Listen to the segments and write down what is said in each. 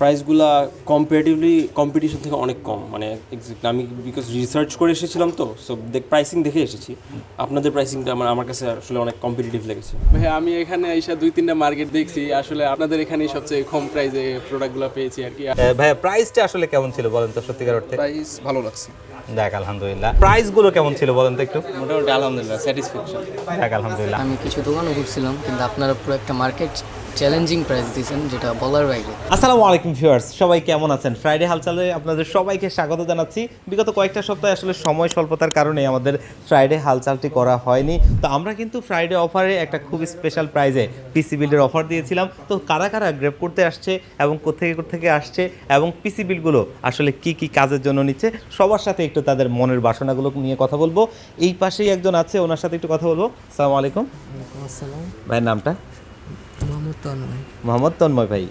প্রাইসগুলা comparatively competition থেকে অনেক কম, মানে এক্সাক্টলি আমি বিকজ রিসার্চ করে এসেছিলাম তো, সো প্রাইসিং দেখে এসেছি। আপনাদের প্রাইসিংটা আমার কাছে আসলে অনেক কম্পিটিটিভ লেগেছে। ভাই আমি এখানে আইসা 2-3টা মার্কেট দেখছি, আসলে আপনাদের এখানেই সবচেয়ে কম প্রাইসে প্রোডাক্টগুলো পেয়েছি আর কি। ভাইয়া প্রাইসটা আসলে কেমন ছিল বলেন তো, সত্যিকার অর্থে? প্রাইস ভালো লাগছে। দেখ আলহামদুলিল্লাহ। প্রাইসগুলো কেমন ছিল বলেন তো একটু? মোটামুটি আলহামদুলিল্লাহ স্যাটিসফ্যাকশন। দেখ আলহামদুলিল্লাহ। আমি কিছু দোকানও ঘুরছিলাম, কিন্তু আপনারা পুরো একটা মার্কেট চ্যালেঞ্জিং প্রাইস দিয়েছেন, যেটা বলার বাইরে। আসসালামু আলাইকুম ভিউয়ার্স, সবাই কেমন আছেন? ফ্রাইডে হালচালে আপনাদের সবাইকে স্বাগত জানাচ্ছি। বিগত কয়েকটা সপ্তাহে আসলে সময় স্বল্পতার কারণে আমাদের ফ্রাইডে হালচালটি করা হয়নি। তো আমরা কিন্তু ফ্রাইডে অফারে একটা খুব স্পেশাল প্রাইজে পিসি বিল্ডের অফার দিয়েছিলাম। তো কারা কারা গ্রেপ করতে আসছে এবং কোথেকে আসছে এবং পিসি বিলগুলো আসলে কি কি কাজের জন্য নিচ্ছে, সবার সাথে একটু তাদের মনের বাসনাগুলো নিয়ে কথা বলবো। এই পাশেই একজন আছে, ওনার সাথে একটু কথা বলবো। আসসালামু আলাইকুম। আসসালাম। ভাইয়ের নামটা? মোহাম্মদ তন্ময়। মোহাম্মদ তন্ময় ভাই।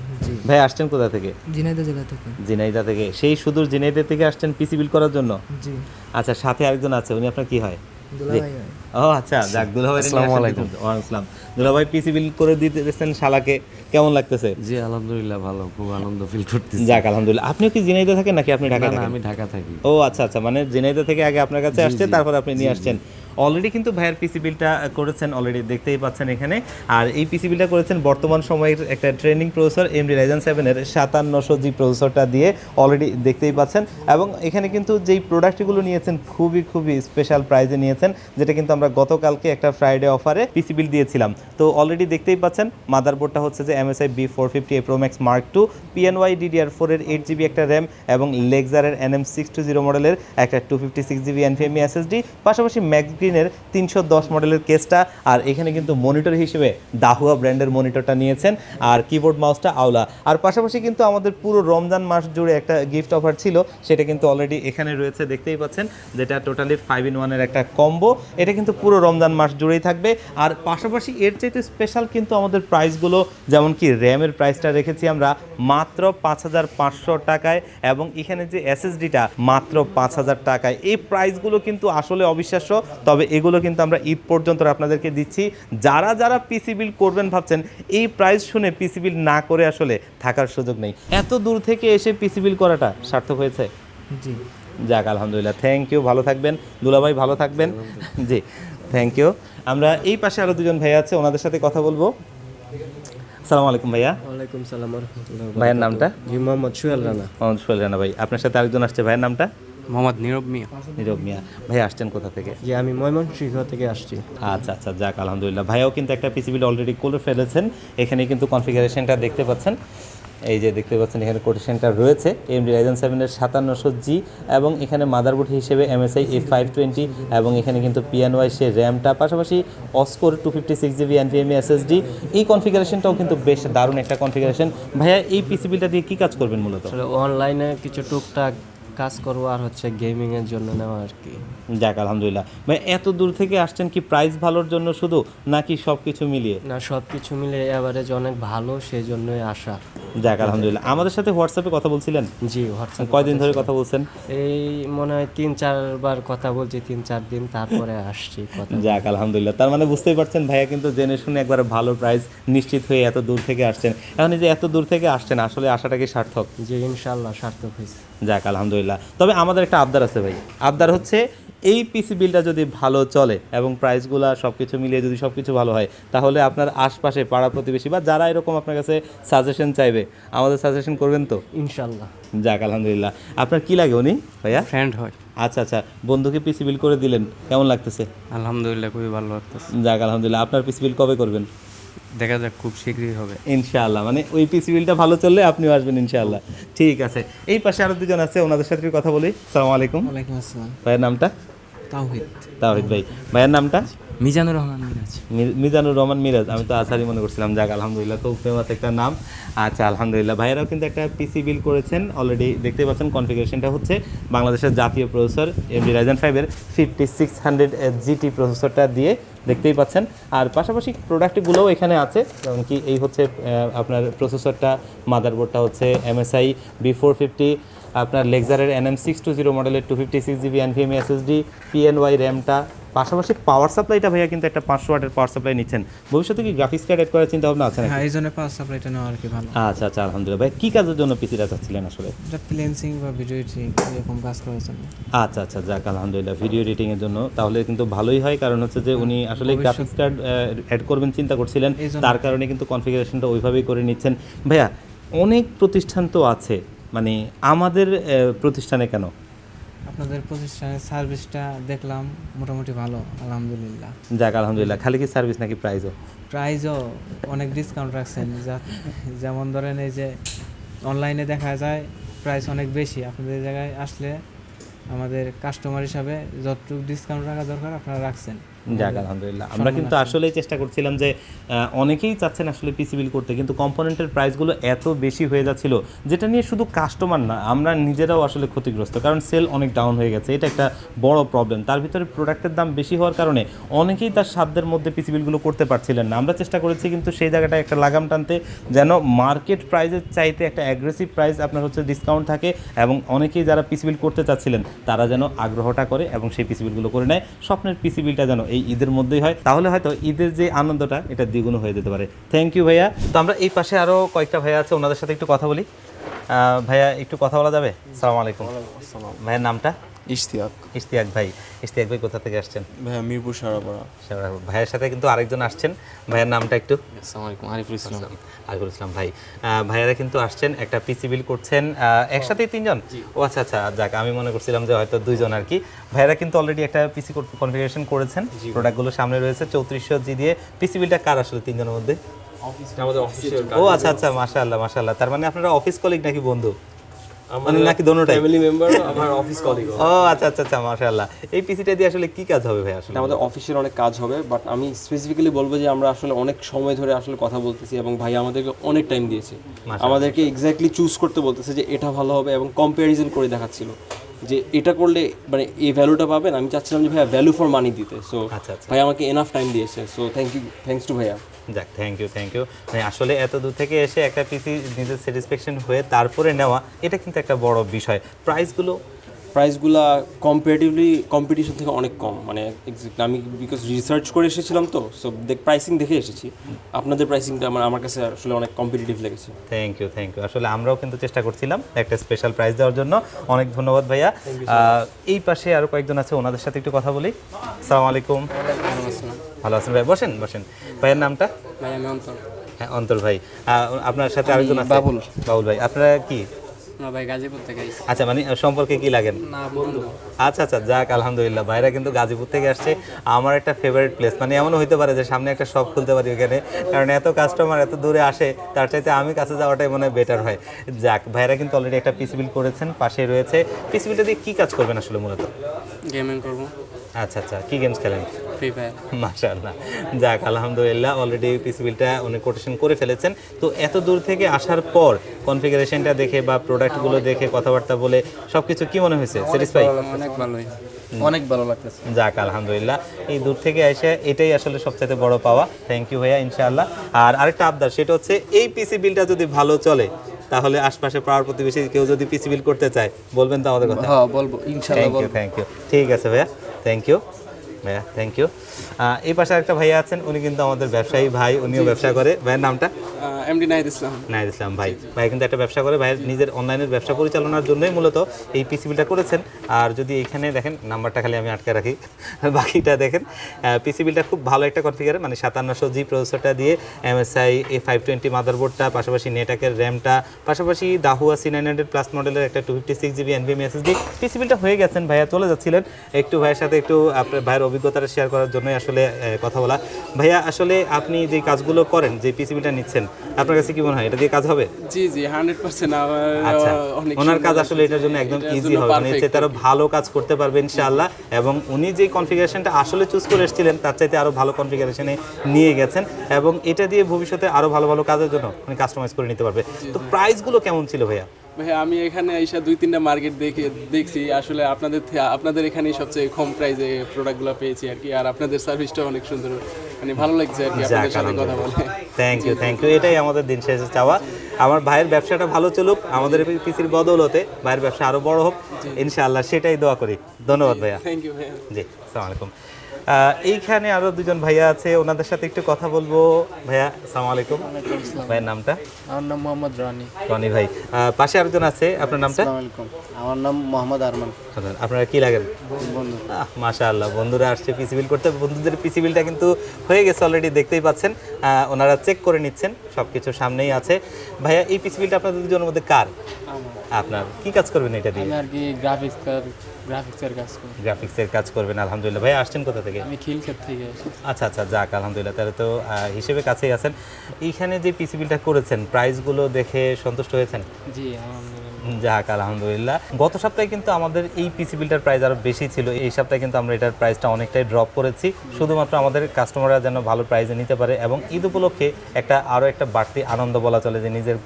ভাই আসছেন কোথা থেকে? ঝিনাইদহ জেলা থেকে। ঝিনাইদহ থেকে? সেই সুদূর ঝিনাইদহ থেকে আসছেন পিসি বিল করার জন্য? জি। আচ্ছা, সাথে আরেকজন আছে, উনি আপনার কি হয়? দুলাভাই হয়। ও আচ্ছা, যাক দুলাভাই। আসসালামু আলাইকুম। ওয়ালাইকুম। দুলাভাই পিসি বিল করে দিতেছেন শালাকে, কেমন লাগতেছে? জি আলহামদুলিল্লাহ, ভালো, খুব আনন্দ ফিল করতেছি। যাক আলহামদুলিল্লাহ। আপনিও কি ঝিনাইদহ থাকেন নাকি আপনি ঢাকা না, থাকেন? আমি ঢাকা থাকি। ও আচ্ছা আচ্ছা, মানে ঝিনাইদহ থেকে আগে আপনার কাছে আসছে, তারপর আপনি নিয়ে আসছেন। অলরেডি কিন্তু ভাইয়ের পিসি বিলটা করেছেন, অলরেডি দেখতেই পাচ্ছেন এখানে। আর এই পিসি বিলটা করেছেন বর্তমান সময়ের একটা trending processor AMD Ryzen 7-এর 5700G প্রসেসরটা দিয়ে, অলরেডি দেখতেই পাচ্ছেন। এবং এখানে কিন্তু যেই প্রোডাক্টগুলো নিয়েছেন খুবই স্পেশাল প্রাইজে নিয়েছেন, যেটা কিন্তু আমরা গতকালকে একটা ফ্রাইডে অফারে পিসি বিল দিয়েছিলাম। তো অলরেডি দেখতেই পাচ্ছেন মাদারবোর্ডটা হচ্ছে যে MSI B450 Pro Max Mark II, PNY DDR4-এর 8GB একটা র্যাম এবং লেক্সারের NM620 মডেলের একটা 256GB NVMe SSD, পাশাপাশি ম্যাক্সগ্রিনের 310 মডেলের কেসটা। আর এখানে কিন্তু মনিটর হিসেবে দাহুয়া ব্র্যান্ডের মনিটরটা নিয়েছেন, আর কিবোর্ড মাউসটা আওলা। আর পাশাপাশি কিন্তু আমাদের পুরো রমজান মাস জুড়ে একটা গিফট অফার ছিল, সেটা কিন্তু অলরেডি এখানে রয়েছে, দেখতেই পাচ্ছেন, যেটা টোটালি 5-in-1-এর একটা কম্বো। এটা কিন্তু পুরো রমজান মাস জুড়েই থাকবে। আর পাশাপাশি এর চাইতে স্পেশাল কিন্তু আমাদের প্রাইসগুলো, যেমন কি র্যামের প্রাইসটা রেখেছি আমরা মাত্র 5500 টাকায়, এবং এখানে যে এসএসডিটা মাত্র 5000 টাকায়। এই প্রাইসগুলো কিন্তু আসলে অবিশ্বাস্য, তবে এগুলো কিন্তু আমরা ঈদ পর্যন্ত আপনাদেরকে দিচ্ছি। যারা যারা পিসি বিল করবেন ভাবছেন, এই প্রাইস শুনে পিসি বিল না করে আসলে থাকার সুযোগ নেই। এত দূর থেকে এসে পিসি বিল করাটা সার্থক হয়েছে। জি। যাক আলহামদুলিল্লাহ, থ্যাংক ইউ। ভালো থাকবেন দুলাভাই, ভালো থাকবেন। জি থ্যাংক ইউ। আমরা এই পাশে আরও দুজন ভাইয়া আছে, ওনাদের সাথে কথা বলবো। আসসালামু আলাইকুম ভাইয়া। ওয়ালাইকুম সালাম ওয়া রাহমাতুল্লাহি ওয়া বারাকাতুহু। ভাইয়ের নামটা? জি মোহাম্মদ সোহেল রানা। মোহাম্মদ সোহেল রানা ভাই। আপনার সাথে আরেকজন আসছে, ভাইয়ের নামটা? মোহাম্মদ নীরব মিয়া। নীরব মিয়া। ভাই আসছেন কোথা থেকে? জি আমি ময়মনসিংহ থেকে আসছি। আচ্ছা আচ্ছা, যাক আলহামদুলিল্লাহ। ভাইয়াও কিন্তু একটা পিসি বিল অলরেডি করে ফেলেছেন। এখানে কিন্তু কনফিগারেশনটা দেখতে পাচ্ছেন, এই যে দেখতে পাচ্ছেন এখানে কোটেশনটা রয়েছে AMD Ryzen 7-এর 5700G, এবং এখানে মাদারবোর্ড হিসেবে MSI A520, এবং এখানে কিন্তু PNY সে র্যামটা, পাশাপাশি অস্কোর 256GB NVMe SSD। এই কনফিগারেশনটাও কিন্তু বেশ দারুণ একটা কনফিগারেশন। ভাইয়া এই পিসি বিলটা দিয়ে কী কাজ করবেন মূলত? আসলে অনলাইনে কিছু টুকটাক কাজ করবো, আর হচ্ছে গেমিং এর জন্য নেওয়া আর কি। যাক আলহামদুলিল্লাহ। ভাই এত দূর থেকে আসছেন কি প্রাইস ভালোর জন্য শুধু, নাকি সব কিছু মিলিয়ে? না, সব কিছু মিলে এভারেজ অনেক ভালো, সেই জন্যই আসা। যাক আলহামদুলিল্লাহ। আমাদের সাথে হোয়াটসঅ্যাপে কথা বলছিলেন? জি হোয়াটসঅ্যাপ। কয়দিন ধরে কথা বলছেন? এই মনে হয় 3-4 বার কথা বলছি, 3-4 দিন, তারপরে আসছি কথা। যাক আলহামদুলিল্লাহ। তার মানে বুঝতেই পারছেন ভাইয়া কিন্তু জেনে শুনে একবার ভালো প্রাইস নিশ্চিত হয়ে এত দূর থেকে আসছেন। এখন এই যে এত দূর থেকে আসছেন, আসলে আসাটা কি সার্থক? জি ইনশাআল্লাহ সার্থক হয়েছে। যাক আলহামদুলিল্লাহ। তবে আমাদের একটা আবদার আছে ভাই। আবদার হচ্ছে, এই পিসি বিলটা যদি ভালো চলে এবং প্রাইসগুলো সব কিছু মিলিয়ে যদি সব কিছু ভালো হয়, তাহলে আপনার আশপাশে পাড়া প্রতিবেশী বা যারা এরকম আপনার কাছে সাজেশন চাইবে, আমাদের সাজেশন করবেন তো? ইনশাআল্লাহ। যাক আলহামদুলিল্লাহ। আপনার কি লাগে উনি ভাইয়া? ফ্রেন্ড হয়। আচ্ছা আচ্ছা, বন্ধুকে পিসি বিল করে দিলেন, কেমন লাগতেছে? আলহামদুলিল্লাহ, খুবই ভালো লাগতেছে। যাক আলহামদুলিল্লাহ। আপনার পিসি বিল কবে করবেন? দেখা যাক, খুব শীঘ্রই হবে ইনশাআল্লাহ। মানে ওই পিসি বিলটা ভালো চললে আপনিও আসবেন ইনশাআল্লাহ। ঠিক আছে। এই পাশে আরো দুজন আছে, ওনাদের সাথে কথা বলি। আসসালামু আলাইকুম। ওয়ালাইকুম আসসালাম। ভাইয়ের নামটা? তাওহিদ। তাওহিদ ভাই। ভাইয়ের নামটা? মিজানুর রহমান মিরাজ। মিজানুর রহমান মিরাজ। আমি তো আসারি মনে করছিলাম। যাক আলহামদুলিল্লাহ, খুব ফেমাস একটা নাম। আচ্ছা আলহামদুলিল্লাহ। ভাইয়েরাও কিন্তু একটা পিসি বিল করেছেন, অলরেডি দেখতে পাচ্ছেন। কনফিগারেশনটা হচ্ছে বাংলাদেশের জাতীয় প্রসেসর AMD Ryzen 5-এর 5600GT প্রসেসরটা দিয়ে, দেখতেই পাচ্ছেন। আর পাশাপাশি প্রোডাক্টগুলোও এখানে আছে, যেমন কি এই হচ্ছে আপনার প্রসেসরটা, মাদারবোর্ডটা হচ্ছে MSI B450, আপনার লেক্সারের NM620 মডেলের 256GB NVMe SSD, PNY র্যামটা, পাশাপাশি পাওয়ার সাপ্লাইটা ভাইয়া কিন্তু একটা 500 ওয়াটের পাওয়ার সাপ্লাই নিচ্ছেন, ভবিষ্যতে কি গ্রাফিক্স কার্ড অ্যাড করার চিন্তা ভাবনা আছে নাকি? হ্যাঁ, এই জন্য পাওয়ার সাপ্লাইটা নেওয়া আর কি ভালো। আচ্ছা আচ্ছা, আলহামদুলিল্লাহ। ভাই কী কাজের জন্য পিসিটা চাচ্ছিলেন আসলে? এটা ফ্রিল্যান্সিং বা ভিডিও এডিটিং এরকম কাজ করার জন্য। আচ্ছা আচ্ছা, যাক আলহামদুলিল্লাহ, ভিডিও এডিটিংয়ের জন্য তাহলে কিন্তু ভালোই হয়, কারণ হচ্ছে যে উনি আসলে গ্রাফিক্স কার্ড অ্যাড করবেন চিন্তা করছিলেন, তার কারণে কিন্তু কনফিগারেশনটা ওইভাবেই করে নিচ্ছেন। ভাইয়া অনেক প্রতিষ্ঠান তো আছে, মানে আমাদের প্রতিষ্ঠানে কেন? আপনাদের প্রতিষ্ঠানের সার্ভিসটা দেখলাম মোটামুটি ভালো, আলহামদুলিল্লাহ। যাক আলহামদুলিল্লাহ। খালি কি সার্ভিস নাকি প্রাইসও? প্রাইসও অনেক ডিসকাউন্ট রাখছেন, যেমন ধরেন এই যে অনলাইনে দেখা যায় প্রাইস অনেক বেশি, আপনাদের জায়গায় আসলে আমাদের কাস্টমার হিসাবে যতটুকু ডিসকাউন্ট রাখা দরকার আপনারা রাখছেন। যাক আলহামদুলিল্লাহ। আমরা কিন্তু আসলেই চেষ্টা করছিলাম যে অনেকেই চাচ্ছেন আসলে পিসি বিল করতে, কিন্তু কম্পোনেন্টের প্রাইসগুলো এত বেশি হয়ে যাচ্ছিল, যেটা নিয়ে শুধু কাস্টমার না, আমরা নিজেরাও আসলে ক্ষতিগ্রস্ত, কারণ সেল অনেক ডাউন হয়ে গেছে, এটা একটা বড় প্রবলেম। তার ভিতরে প্রোডাক্টের দাম বেশি হওয়ার কারণে অনেকেই তার সাধ্যের মধ্যে পিসি বিলগুলো করতে পারছিলেন না। আমরা চেষ্টা করেছি কিন্তু সেই জায়গাটায় একটা লাগাম টানতে, যেন মার্কেট প্রাইসের চাইতে একটা অ্যাগ্রেসিভ প্রাইস আপনার হচ্ছে ডিসকাউন্ট থাকে, এবং অনেকেই যারা পিসি বিল করতে চাচ্ছিলেন তারা যেন আগ্রহটা করে এবং সেই পিসি বিলগুলো করে নেয়। স্বপ্নের পিসি বিলটা যেন এই ঈদের মধ্যেই হয়, তাহলে হয়তো ঈদের যে আনন্দটা এটা দ্বিগুণ হয়ে যেতে পারে। থ্যাংক ইউ ভাইয়া। তো আমরা এই পাশে আরও কয়েকটা ভাইয়া আছে, ওনাদের সাথে একটু কথা বলি। ভাইয়া একটু কথা বলা যাবে? আসসালামু আলাইকুম। ভাইয়ের নামটা? ইশতিয়াক। ইশতিয়াক ভাই। ইশতিয়াক ভাই কোথা থেকে আসছেন? ভাইয়া মিরপুর সারাপাড়া। ভাইয়ের সাথে কিন্তু আরেকজন আসছেন, ভাইয়ের নামটা একটু? আসসালামু আলাইকুম, আরিফুল ইসলাম। আরিফুল ইসলাম ভাই। ভাইয়ারা কিন্তু আসছেন, একটা পিসি বিল করছেন একসাথেই তিনজন? ও আচ্ছা আচ্ছা, যাক আমি মনে করছিলাম যে হয়তো দুইজন আর কি। ভাইয়ারা কিন্তু অলরেডি একটা পিসি কনফিগারেশন করেছেন, প্রোডাক্টগুলো সামনে রয়েছে। 3400G দিয়ে পিসি বিলটা কার আসলে তিনজনের মধ্যে? আমাদের অফিসের ও আচ্ছা আচ্ছা, মাশাআল্লাহ মাশাআল্লাহ। তার মানে আপনারা অফিস কলিগ নাকি বন্ধু? মানে নাকি দোনোটাই? ফ্যামিলি মেম্বার, আমার অফিস কলিগ। ও আচ্ছা আচ্ছা আচ্ছা, মাশাআল্লাহ। এই পিসিটা দিয়ে আসলে কি কাজ হবে ভাই? আসলে আমাদের অফিসের অনেক কাজ হবে, বাট আমি স্পেসিফিক্যালি বলবো যে আমরা আসলে অনেক সময় ধরে আসলে কথা বলতেছি, এবং ভাই আমাদেরকে অনেক টাইম দিয়েছে, আমাদেরকে এক্স্যাক্টলি চুজ করতে বলতেছে যে এটা ভালো হবে, এবং কম্প্যারিজন করে দেখাচ্ছিল যে এটা করলে মানে এই ভ্যালুটা পাবেন। আমি চাচ্ছিলাম যে ভাইয়া ভ্যালু ফর মানি দিতে, সো ভাই আমাকে এনাফ টাইম দিয়েছে, সো থ্যাঙ্কস টু ভাইয়া। যাক, থ্যাংক ইউ। মানে আসলে এত দূর থেকে এসে একটা পিসি নিজের স্যাটিসফ্যাকশন হয়ে তারপরে নেওয়া, এটা কিন্তু একটা বড় বিষয়। প্রাইসগুলা কম্পারেটিভলি কম্পিটিশন থেকে অনেক কম, মানে আমি বিকজ রিসার্চ করে এসেছিলাম তো, সো প্রাইসিং দেখে এসেছি। আপনাদের প্রাইসিংটা আমার কাছে আসলে অনেক কম্পিটিটিভ লেগেছে। Thank you. আসলে আমরাও কিন্তু চেষ্টা করছিলাম একটা স্পেশাল প্রাইস দেওয়ার জন্য। অনেক ধন্যবাদ ভাইয়া। এই পাশে আরও কয়েকজন আছে, ওনাদের সাথে একটু কথা বলি। আসসালামু আলাইকুম। ভালো আছেন ভাই? বসেন। ভাইয়ের নামটা? ভাই আমি অন্তর। হ্যাঁ অন্তর ভাই। আপনার সাথে আরেকজন আছে? বাবুল ভাই। আপনারা কি? না ভাই, গাজীপুর থেকে আইছি। আচ্ছা, মানে সম্পর্কে কি লাগেন? না, বন্ধু। আচ্ছা আচ্ছা, যাক আলহামদুলিল্লাহ। ভাইরা কিন্তু গাজীপুর থেকে আসছে, আমার একটা ফেভারিট প্লেস। মানে এমনও হইতে পারে যে সামনে একটা শপ খুলতে পারি ওখানে, কারণ এত কাস্টমার এত দূরে আসে, তার চাইতে আমি কাছে যাওয়াটাই মনে হয় বেটার হয়। যাক, ভাইরা কিন্তু অলরেডি একটা পিসি বিল করেছেন, পাশে রয়েছে। পিসি বিলটা দিয়ে কী কাজ করবেন আসলে মূলত? গেমিং করব। আচ্ছা আচ্ছা, কী গেমস খেলেন? Free fire. মাশাআল্লাহ। যাক আলহামদুলিল্লাহ, অলরেডি পিসি বিলটা উনি কোটেশন করে ফেলেছেন। তো এত দূর থেকে আসার পর কনফিগারেশনটা দেখে বা প্রোডাক্টগুলো দেখে কথাবার্তা বলে সব কিছু কী মনে হয়েছে? স্যাটিসফাই? অনেক ভালোই, অনেক ভালো লাগতেছে। যাক আলহামদুলিল্লাহ, এই দূর থেকে এসে এটাই আসলে সবচেয়ে বড় পাওয়া। থ্যাংক ইউ ভাইয়া, ইনশাআল্লাহ। আর আরেকটা আবদার, সেটা হচ্ছে এই পিসি বিলটা যদি ভালো চলে, তাহলে আশপাশে পাড়ার প্রতিবেশী কেউ যদি পিসি বিল করতে চায়, বলবেন তো আমাদের কথা? হ্যাঁ বলবো, ইনশাআল্লাহ। Thank you. ঠিক আছে ভাইয়া, থ্যাংক ইউ ভাইয়া, থ্যাংক ইউ। এই পাশে একটা ভাইয়া আছেন, উনি কিন্তু আমাদের ব্যবসায়ী ভাই, উনিও ব্যবসা করে। ভাইয়ের নামটা? এমডি নাহিদ ইসলাম। নাহিদ ইসলাম ভাই। ভাই কিন্তু একটা ব্যবসা করে, ভাইয়ের নিজের অনলাইনের ব্যবসা পরিচালনার জন্যই মূলত এই পিসি বিলটা করেছেন। আর যদি এখানে দেখেন, নাম্বারটা খালি আমি আটকে রাখি, বাকিটা দেখেন। পিসি বিলটা খুব ভালো একটা কনফিগার, মানে 5700G প্রসেসরটা দিয়ে MSI A520 মাদারবোর্ডটা, পাশাপাশি নেটাকের র্যামটা, পাশাপাশি দাহুয়া C900 প্লাস মডেলের একটা 256GB NVMe SSD। পিসি বিলটা হয়ে গেছেন। ভাইয়া চলে যাচ্ছিলেন, একটু ভাইয়ের সাথে একটু আপনার ভাইয়ের অভিজ্ঞতাটা শেয়ার করার জন্যই আসলে কথা বলা। ভাইয়া আসলে আপনি যে কাজগুলো করেন, যে পিসি বিলটা নিচ্ছেন, আপনার কাছে কি মনে হয় এটা দিয়ে কাজ হবে? জি 100%। আচ্ছা, ওনার কাজ আসলে এটার জন্য একদম ইজি হবে, মানে এর চাইতে আরো ভালো কাজ করতে পারবে ইনশাআল্লাহ। এবং উনি যে কনফিগারেশনটা আসলে চুজ করে এসেছিলেন, তার চাইতে আরো ভালো কনফিগারেশনে নিয়ে গেছেন, এবং এটা দিয়ে ভবিষ্যতে আরো ভালো ভালো কাজের জন্য উনি কাস্টমাইজ করে নিতে পারবে। তো প্রাইসগুলো কেমন ছিল ভাইয়া? ভাই আমি এখানে এসে 2-3টা মার্কেট দেখছি, আসলে আপনাদের এখানেই সবচেয়ে কম প্রাইসে প্রোডাক্টগুলো পেয়েছি আর কি। আর আপনাদের সার্ভিসটা অনেক সুন্দর, মানে ভালো লাগছে আর কি আপনাদের সাথে কথা বলে। Thank you. এটাই আমাদের দিন শেষে চাওয়া। আমার ভাইয়ের ব্যবসাটা ভালো চলুক, আমাদের পিসির বদৌলতে ভাইয়ের ব্যবসা আরো বড় হোক ইনশাআল্লাহ, সেটাই দোয়া করি। ধন্যবাদ ভাইয়া। থ্যাংক ইউ ভাইয়া। জি, আসসালামু আলাইকুম। এইখানে আরো দুজন ভাইয়া আছে, ওনাদের সাথে একটু কথা বলবো। ভাইয়া আসসালামু আলাইকুম। ভাইয়ের নামটা? আমার নাম মোহাম্মদ রনি। রনি ভাই। পাশে আরেকজন আছে, আপনার নামটা? আলাইকুম, আমার নাম মোহাম্মদ আরমান। আপনারা কি লাগেন? বন্ধু। মাশাআল্লাহ, বন্ধুরা আসছে পিসি বিল করতে। বন্ধুদের পিসি বিলটা কিন্তু হয়ে গেছে অলরেডি, দেখতেই পাচ্ছেন। ওনারা চেক করে নিচ্ছেন, সব কিছু সামনেই আছে। ভাইয়া এই পিসি বিলটা আপনাদের দুজনের মধ্যে কার? আপনার। কি কাজ করবেন এটা দিয়ে? আমি আর কি গ্রাফিক্সের কাজ করি। গ্রাফিক্সের কাজ করবেন, আলহামদুলিল্লাহ। ভাই আসছেন কোথা থেকে? আমি খিলক্ষেত থেকে আসি। আচ্ছা আচ্ছা, যাক আলহামদুলিল্লাহ, তাহলে তো হিসেবে কাছেই আছেন। এইখানে যে পিসি বিলটা করেছেন, প্রাইসগুলো দেখে সন্তুষ্ট হয়েছেন? জি আলহামদুলিল্লাহ। যাক আলহামদুলিল্লাহ। গত সপ্তাহে কিন্তু আমাদের এই পিসি বিলটার প্রাইস আরও বেশি ছিল, এই সপ্তাহে কিন্তু আমরা এটার প্রাইসটা অনেকটাই ড্রপ করেছি, শুধুমাত্র আমাদের কাস্টমাররা যেন ভালো প্রাইসে নিতে পারে এবং ঈদ উপলক্ষে আরও একটা বাড়তি আনন্দ বলা চলে যে নিজের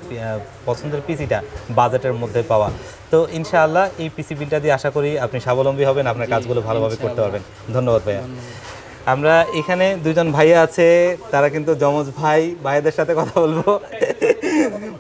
পছন্দের পিসিটা বাজেটের মধ্যে পাওয়া। তো ইনশাআল্লাহ এই পিসি বিলটা দিয়ে আশা করি আপনি স্বাবলম্বী হবেন, আপনার কাজগুলো ভালোভাবে করতে পারবেন। ধন্যবাদ ভাইয়া। আমরা এখানে দুজন ভাইয়া আছে, তারা কিন্তু যমজ ভাই। ভাইয়াদের সাথে কথা বলবো।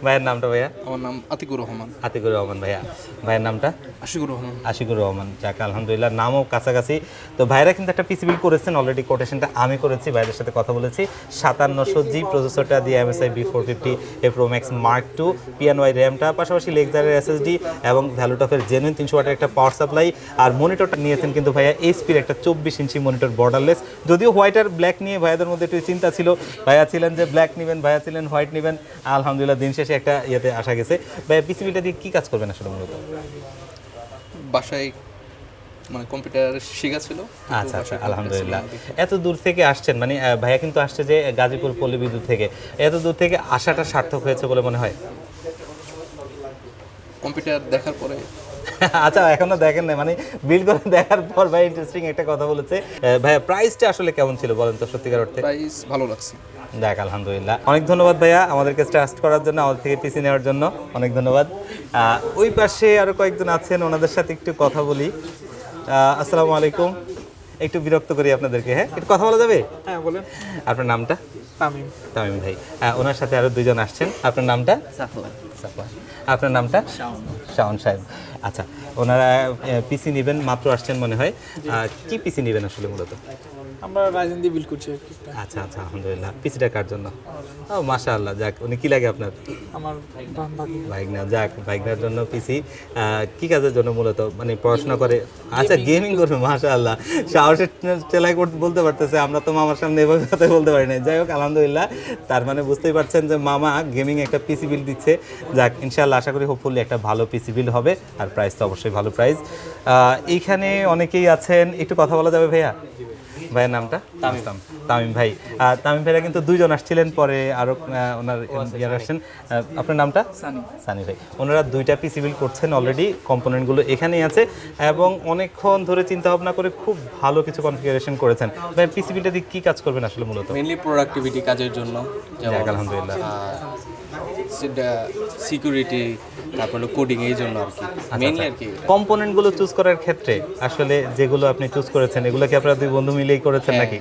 ভাইয়ের নামটা ভাইয়া? আমার নাম আতিকুর রহমান। আতিকুর রহমান ভাইয়া। ভাইয়ের নামটা? আশিকুর রহমান। আশিকুর রহমান। যাক আলহামদুলিল্লাহ, নামও কাছাকাছি। তো ভাইরা কিন্তু একটা পিসি বিল করেছেন অলরেডি, কোটেশনটা আমি করেছি, ভাইদের সাথে কথা বলেছি। 5700G প্রসেসরটা দিয়ে MSI B450 Pro Max Mark II, PNY র্যামটা, পাশাপাশি লেক্সারের SSD এবং ভ্যালুটফের জেনুইন 300 ওয়াটের একটা পাওয়ার সাপ্লাই। আর মনিটরটা নিয়েছেন কিন্তু ভাইয়া এইচপির একটা 24 ইঞ্চি মনিটর, বর্ডারলেস। যদিও হোয়াইট আর ব্ল্যাক নিয়ে ভাইয়াদের মধ্যে একটু চিন্তা ছিল, ভাইয়া ছিলেন যে ব্ল্যাক নেবেন, ভাইয়া ছিলেন হোয়াইট নেবেন। আলহামদুলিল্লাহ, দিন শেষে একটা ইয়েতে আসা গেছে। ভাইয়া পিসি বিলটা দিয়ে কী কাজ করবেন আসলে মূলত? বাসায় মানে কম্পিউটার শেখা ছিল। আচ্ছা আচ্ছা, আলহামদুলিল্লাহ। এত দূর থেকে আসছেন, মানে ভাইয়া কিন্তু আসছে যে গাজীপুর পল্লী বিদ্যুৎ থেকে, এত দূর থেকে আসাটা সার্থক হয়েছে বলে মনে হয়? কম্পিউটার দেখার পরে। আচ্ছা, এখনো দেখেন না, মানে বিল করে দেখার পর ভাই ইন্টারেস্টিং একটা কথা বলেছে। ভাইয়া প্রাইসটা আসলে কেমন ছিল বলেন তো, সত্যিকার অর্থে? প্রাইস ভালো লাগছে। দেখ আলহামদুলিল্লাহ, অনেক ধন্যবাদ ভাইয়া আমাদেরকে ট্রাস্ট করার জন্য, আমাদের থেকে পিসি নেওয়ার জন্য অনেক ধন্যবাদ। ওই পাশে আরও কয়েকজন আছেন, ওনাদের সাথে একটু কথা বলি। আসসালামু আলাইকুম। একটু বিরক্ত করি আপনাদেরকে, হ্যাঁ একটু কথা বলা যাবে? হ্যাঁ বলেন। আপনার নামটা? তামিম। তামিম ভাই। ওনার সাথে আরও দুজন আসছেন, আপনার নামটা? সাফওয়ান। সাফওয়ান। আপনার নামটা? শাওন সাহেব। আচ্ছা, ওনারা পিসি নেবেন, মাত্র আসছেন মনে হয়। কি পিসি নেবেন আসলে মূলত? আমরা রাইজেন দিয়ে বিল করছি আর কি। আচ্ছা আচ্ছা, আলহামদুলিল্লাহ। পিসিটা কার জন্য? ও মাশাআল্লাহ, যাক। উনি কি লাগে আপনার? আমার ভাইগনা। যাক, ভাইগনার জন্য পিসি। কি কাজের জন্য মূলত? মানে পড়াশোনা করে? আচ্ছা, গেমিং করবে। মাশাআল্লাহ, সাহসের চেলায় বলতে পারতেছে, আমরা তো মামার সামনে এভাবে কথা বলতে পারি না। যাই হোক, আলহামদুলিল্লাহ। তার মানে বুঝতেই পারছেন যে মামা গেমিং একটা পিসি বিল দিচ্ছে। যাক, ইনশাআল্লাহ আশা করি হোপফুলি একটা ভালো পিসি বিল হবে, আর প্রাইস তো অবশ্যই ভালো প্রাইস। এইখানে অনেকেই আছেন, একটু কথা বলা যাবে ভাইয়া? ভাইয়ের নামটা? তামিম ভাই। তামিম ভাইরা কিন্তু দুইজন আসছিলেন, পরে আরও ওনার ইয়ার আসছেন। আপনার নামটা? সানি ভাই। ওনারা দুইটা পিসি বিল করছেন অলরেডি, কম্পোনেন্টগুলো এখানেই আছে এবং অনেকক্ষণ ধরে চিন্তা ভাবনা করে খুব ভালো কিছু কনফিগারেশন করেছেন। ভাই পিসি বিলটা দিয়ে কী কাজ করবেন আসলে মূলত? মেইনলি প্রোডাক্টিভিটি কাজের জন্য, যাক আলহামদুলিল্লাহ। সিকিউরিটি, তারপরে কোডিং, এই জন্য আর কি মেইনলি আর কি। কম্পোনেন্টগুলো চুজ করার ক্ষেত্রে আসলে যেগুলো আপনি চুজ করেছেন, এগুলো কি আপনারা দুই বন্ধু মিলেই করেছেন নাকি?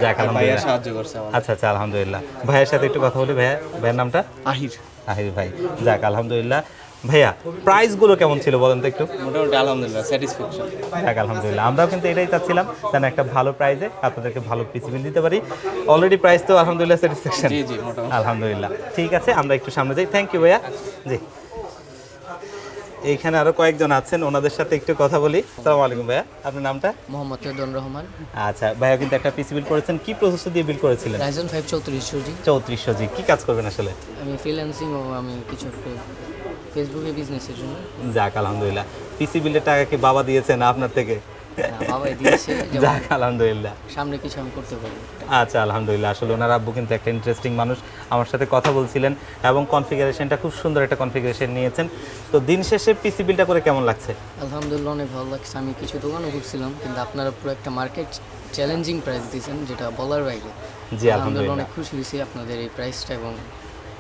যাক ভাইয়া আলহামদুলিল্লাহ, সাহায্য করছে আমাদের। আচ্ছা আচ্ছা, আলহামদুলিল্লাহ। ভাইয়ের সাথে একটু কথা বলি। ভাইয়ের নামটা? আহির। আহির ভাই। যাক আলহামদুলিল্লাহ। ভাইয়া প্রাইসগুলো কেমন ছিল বলেন তো একটু? মোটামুটি আলহামদুলিল্লাহ স্যাটিসফ্যাকশন। যাক আলহামদুলিল্লাহ, আমরাও কিন্তু এটাই চাচ্ছিলাম, যেন একটা ভালো প্রাইসে আপনাদেরকে ভালো পিসি বিল দিতে পারি। অলরেডি প্রাইস তো আলহামদুলিল্লাহ স্যাটিসফ্যাকশন। জি জি, মোটামুটি আলহামদুলিল্লাহ। ঠিক আছে, আমরা একটু সামনে যাই। থ্যাংক ইউ ভাইয়া। জি, এইখানে আরো কয়েকজন আছেন, ওনাদের সাথে একটু কথা বলি। আসসালামু আলাইকুম ভাইয়া, আপনার নামটা? মোহাম্মদ তেদন রহমান। আচ্ছা ভাইয়া, কিন্তু একটা পিসি বিল করেছেন, কি প্রসেসর দিয়ে বিল করেছিলেন? Ryzen 5 3400G। 3400G। কি কাজ করবেন আসলে? আমি ফ্রিল্যান্সিং ও আমি কিছু একটু ফেসবুকে বিজনেসের জন্য। যাক আলহামদুলিল্লাহ। পিসি বিলের টাকা কি বাবা দিয়েছেন আপনার থেকে? বাবাই দিয়েছে, যাক আলহামদুলিল্লাহ। সামনে কিছু আমি করতে পারি। আচ্ছা আলহামদুলিল্লাহ। আসলে ওনার আব্বু কিন্তু একটা ইন্টারেস্টিং মানুষ, আমার সাথে কথা বলছিলেন এবং কনফিগারেশনটা খুব সুন্দর একটা কনফিগারেশন নিয়েছেন। তো দিন শেষে পিসি বিলটা করে কেমন লাগছে? আলহামদুলিল্লাহ, অনেক ভালো লাগছে। আমি কিছু দোকানও ঘুরছিলাম, কিন্তু আপনারা পুরো একটা মার্কেট চ্যালেঞ্জিং প্রাইস দিয়েছেন, যেটা বলার বাইরে। জি আলহামদুলিল্লাহ। অনেক খুশি হয়েছি আপনাদের এই প্রাইসটা এবং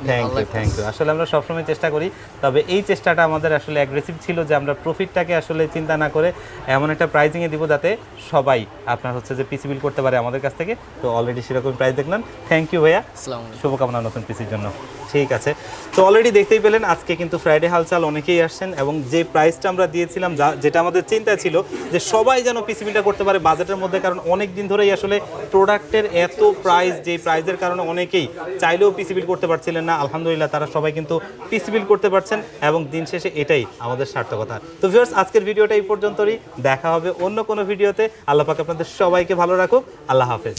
থ্যাংক ইউ আসলে আমরা সবসময় চেষ্টা করি, তবে এই চেষ্টাটা আমাদের আসলে অ্যাগ্রেসিভ ছিল যে আমরা প্রফিটটাকে আসলে চিন্তা না করে এমন একটা প্রাইজিংয়ে দিব যাতে সবাই আপনার হচ্ছে যে পিসি বিল করতে পারে আমাদের কাছ থেকে। তো অলরেডি সেরকম প্রাইস দেখলেন। থ্যাংক ইউ ভাইয়া, আসসালামু আলাইকুম। শুভকামনা নতুন পিসির জন্য। ঠিক আছে, তো অলরেডি দেখতেই পেলেন আজকে কিন্তু ফ্রাইডে হালচাল অনেকেই আসছেন এবং যে প্রাইসটা আমরা দিয়েছিলাম যেটা আমাদের চিন্তা ছিল যে সবাই যেন পিসি বিলটা করতে পারে বাজেটের মধ্যে, কারণ অনেক দিন ধরেই আসলে প্রোডাক্টের এত প্রাইস, যে প্রাইসের কারণে অনেকেই চাইলেও পিসি বিল করতে পারছিলেন না। আলহামদুলিল্লাহ তারা সবাই কিন্তু পিসি বিল করতে পারছেন এবং দিন শেষে এটাই আমাদের সার্থকতা। তো ভিউয়ার্স, আজকের ভিডিওটা এই পর্যন্তই, দেখা হবে অন্য কোনো ভিডিওতে। আল্লাহ পাক আপনাদের সবাইকে ভালো রাখুক। আল্লাহ হাফেজ।